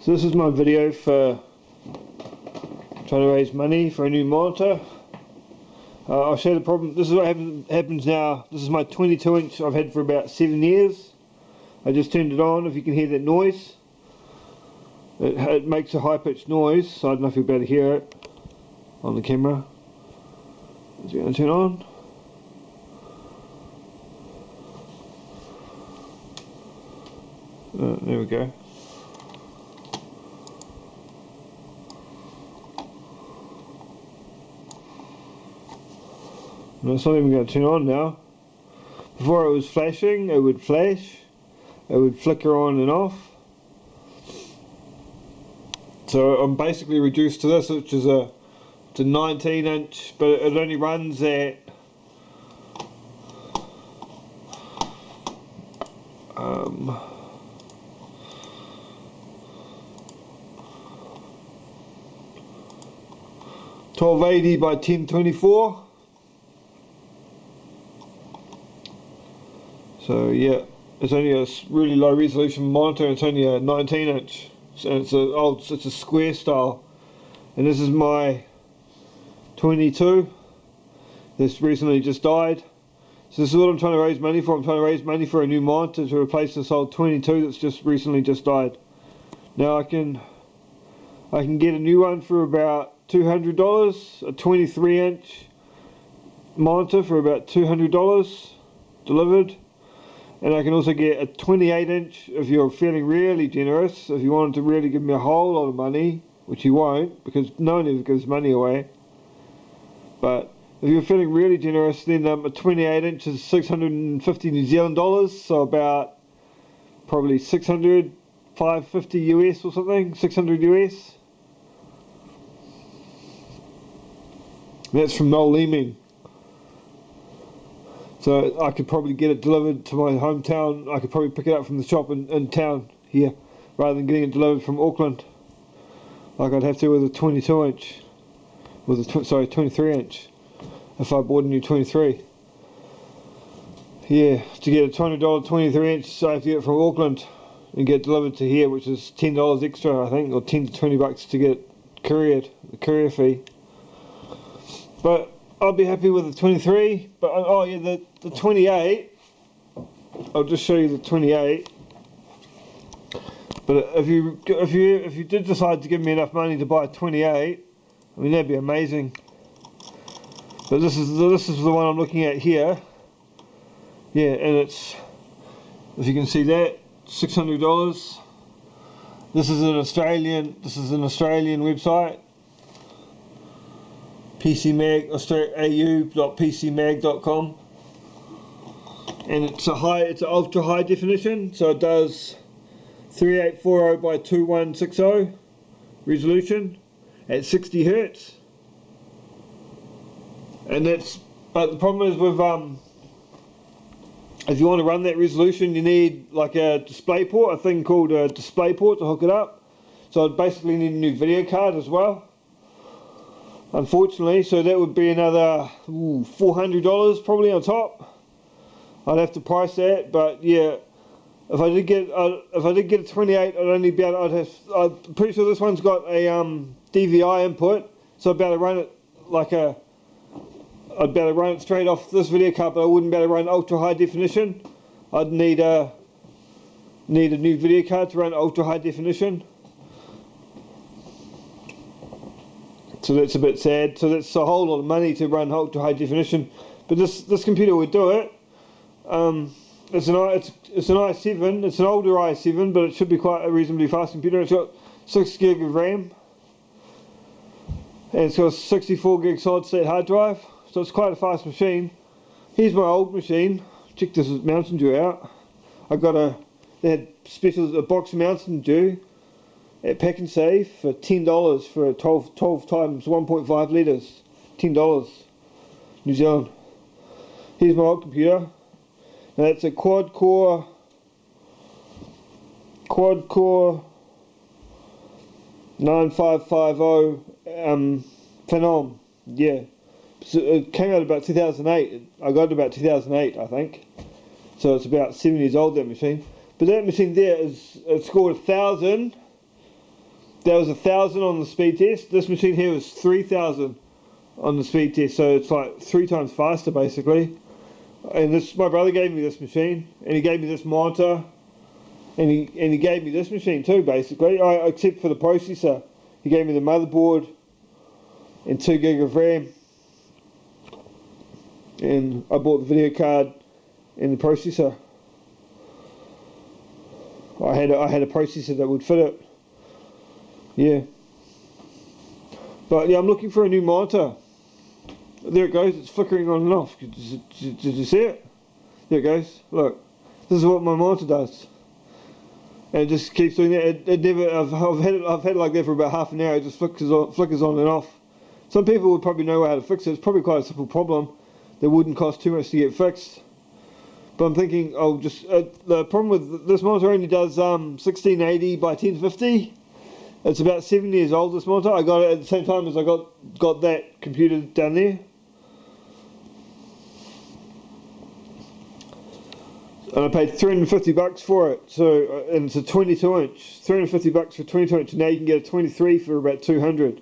So this is my video for trying to raise money for a new monitor. I'll show you the problem. This is what happens now. This is my 22-inch I've had for about 7 years. I just turned it on. If you can hear that noise, it makes a high-pitched noise, so I don't know if you'll be able to hear it on the camera. Is it going to turn on? There we go. No, it's not even going to turn on now. Before it was flashing, it would flash, it would flicker on and off. So I'm basically reduced to this, which is a 19-inch, but it only runs at 1280 by 1024. So yeah, it's only a really low resolution monitor. It's only a 19-inch, so it's a square style. And this is my 22. This recently just died. So this is what I'm trying to raise money for. I'm trying to raise money for a new monitor to replace this old 22 that's just recently died. Now I can get a new one for about $200, a 23-inch monitor for about $200 delivered. And I can also get a 28-inch if you're feeling really generous. If you wanted to really give me a whole lot of money, which you won't, because no one ever gives money away. But if you're feeling really generous, then a 28-inch is 650 New Zealand dollars, so about probably 550 US or something, 600 US. That's from Noel Leeming. So I could probably get it delivered to my hometown. I could probably pick it up from the shop in town here, rather than getting it delivered from Auckland, like I'd have to with a 22-inch, with a 23-inch, if I bought a new 23. Yeah, to get a $200 23-inch, I have to get it from Auckland and get it delivered to here, which is $10 extra, I think, or 10 to 20 bucks to get it couriered, the courier fee. But I'll be happy with the 23. But oh yeah, the 28. I'll just show you the 28. But if you did decide to give me enough money to buy a 28, I mean that'd be amazing. But this is the one I'm looking at here. Yeah, and it's, if you can see that, $600. This is an Australian website. au.pcmag.com, and it's an ultra high definition, so it does 3840 by 2160 resolution at 60 Hertz. And but the problem is with if you want to run that resolution, you need like a display port, a thing called a display port to hook it up. So I'd basically need a new video card as well, unfortunately, so that would be another $400 probably on top. I'd have to price that, but yeah, if I did get a 28, I'd only be able. I'm pretty sure this one's got a DVI input, so I'd be able to run it I'd be able to run it straight off this video card, but I wouldn't be able to run ultra high definition. I'd need a new video card to run ultra high definition. So that's a bit sad. So that's a whole lot of money to run ultra high definition. But this computer would do it. It's an i7. It's an older i7, but it should be quite a reasonably fast computer. It's got 6 gig of RAM, and it's got a 64 gig solid state hard drive. So it's quite a fast machine. Here's my old machine. Check this Mountain Dew out. They had a box of Mountain Dew at Pack and Save for $10 for 12 times 1.5 litres. $10 New Zealand. Here's my old computer. Now that's a quad core 9550 Phenom. Yeah. So it came out about 2008. I got it about 2008, I think. So it's about 7 years old, that machine. But that machine there it scored 1,000 That was 1,000 on the speed test. This machine here was 3,000 on the speed test, so it's like 3 times faster basically. And this, my brother gave me this machine, and he gave me this monitor, and he gave me this machine too basically. Except for the processor, he gave me the motherboard and 2 gig of RAM, and I bought the video card and the processor. I had a processor that would fit it. Yeah. But yeah, I'm looking for a new monitor. There it goes, it's flickering on and off. Did you see it? There it goes. Look, this is what my monitor does. And it just keeps doing that. It never. I've had it like that for about half an hour. It just flickers on and off. Some people would probably know how to fix it. It's probably quite a simple problem that wouldn't cost too much to get fixed. But I'm thinking I'll just. The problem with this monitor only does 1680 by 1050. It's about 7 years old, this monitor. I got it at the same time as I got that computer down there. And I paid $350 for it. So, and it's a 22 inch. $350 for 22 inch. Now you can get a 23 for about 200.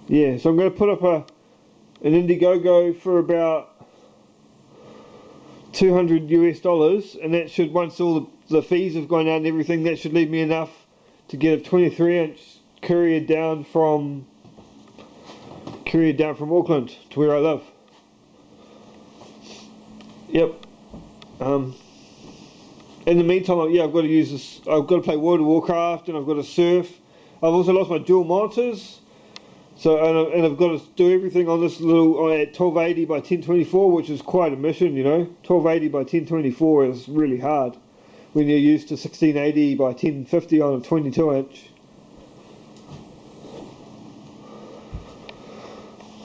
Yeah, so I'm going to put up an Indiegogo for about $200 US, and that should, once all the fees have gone out and everything, that should leave me enough to get a 23 inch couriered down from Auckland to where I live. Yep. In the meantime, yeah, I've got to use this. I've got to play World of Warcraft, and I've got to surf. I've also lost my dual monitors, so and I've got to do everything on this little at 1280 by 1024, which is quite a mission, you know. 1280 by 1024 is really hard when you're used to 1680 by 1050 on a 22 inch.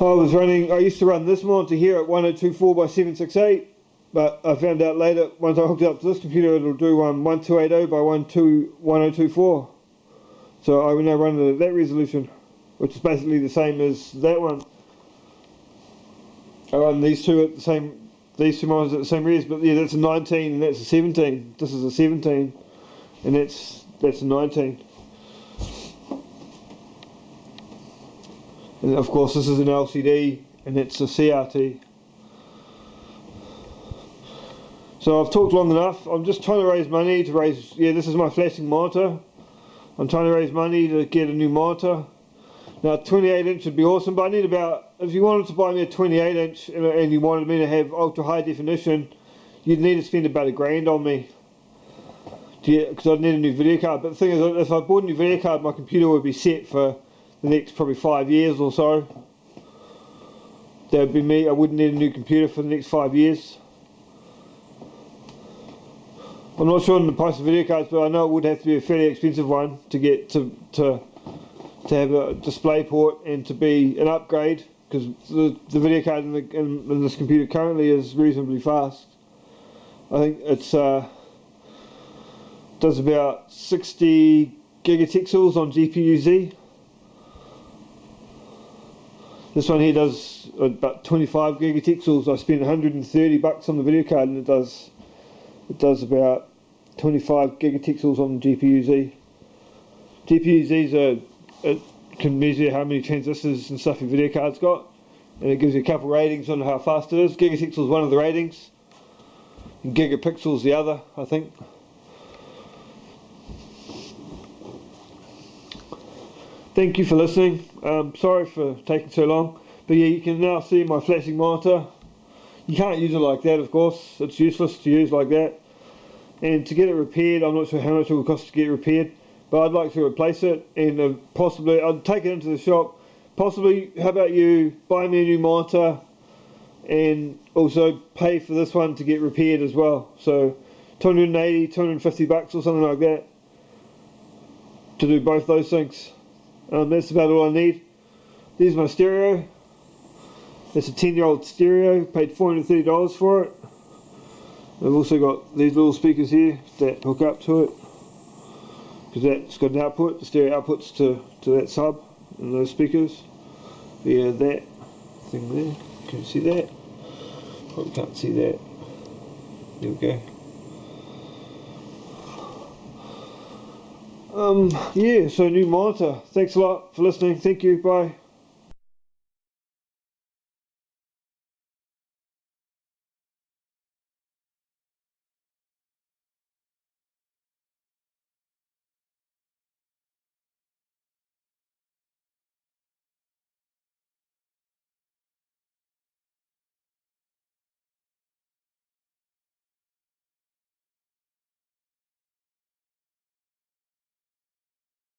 I used to run this monitor here at 1024 by 768, but I found out later, once I hooked it up to this computer, it'll do 1280 by 1024. So I now run it at that resolution, which is basically the same as that one. I run these two monitors at the same res, but yeah, that's a 19 and that's a 17. This is a 17, and that's a 19. And of course this is an LCD, and it's a CRT. So I've talked long enough. I'm just trying to raise money this is my flashing monitor. I'm trying to raise money to get a new monitor. Now 28 inch would be awesome, but I need about, if you wanted to buy me a 28 inch and you wanted me to have ultra high definition, you'd need to spend about $1,000 on me. Because I'd need a new video card. But the thing is, if I bought a new video card, my computer would be set for the next probably 5 years or so. That would be me. I wouldn't need a new computer for the next 5 years. I'm not sure on the price of video cards, but I know it would have to be a fairly expensive one to get to have a display port and to be an upgrade, because the video card in this computer currently is reasonably fast. I think it's does about 60 gigatexels on GPU-Z. This one here does about 25 gigatexels. I spent $130 on the video card, and it does about 25 gigatexels on the GPU-Z. GPU-Z's it can measure how many transistors and stuff your video card's got, and it gives you a couple ratings on how fast it is. Gigatexel is one of the ratings, and gigapixels the other, I think. Thank you for listening. Sorry for taking so long, but yeah, you can now see my flashing monitor. You can't use it like that, of course. It's useless to use like that. And to get it repaired, I'm not sure how much it will cost to get it repaired, but I'd like to replace it, and possibly I'd take it into the shop. Possibly, how about you buy me a new monitor and also pay for this one to get repaired as well. So $280, $250 or something like that to do both those things. That's about all I need. There's my stereo. It's a 10-year-old stereo. Paid $430 for it. I've also got these little speakers here that hook up to it, because that's got an output. The stereo outputs to that sub and those speakers via that thing there. Can you see that? Probably can't see that. There we go. Yeah, so new monitor. Thanks a lot for listening. Thank you. Bye.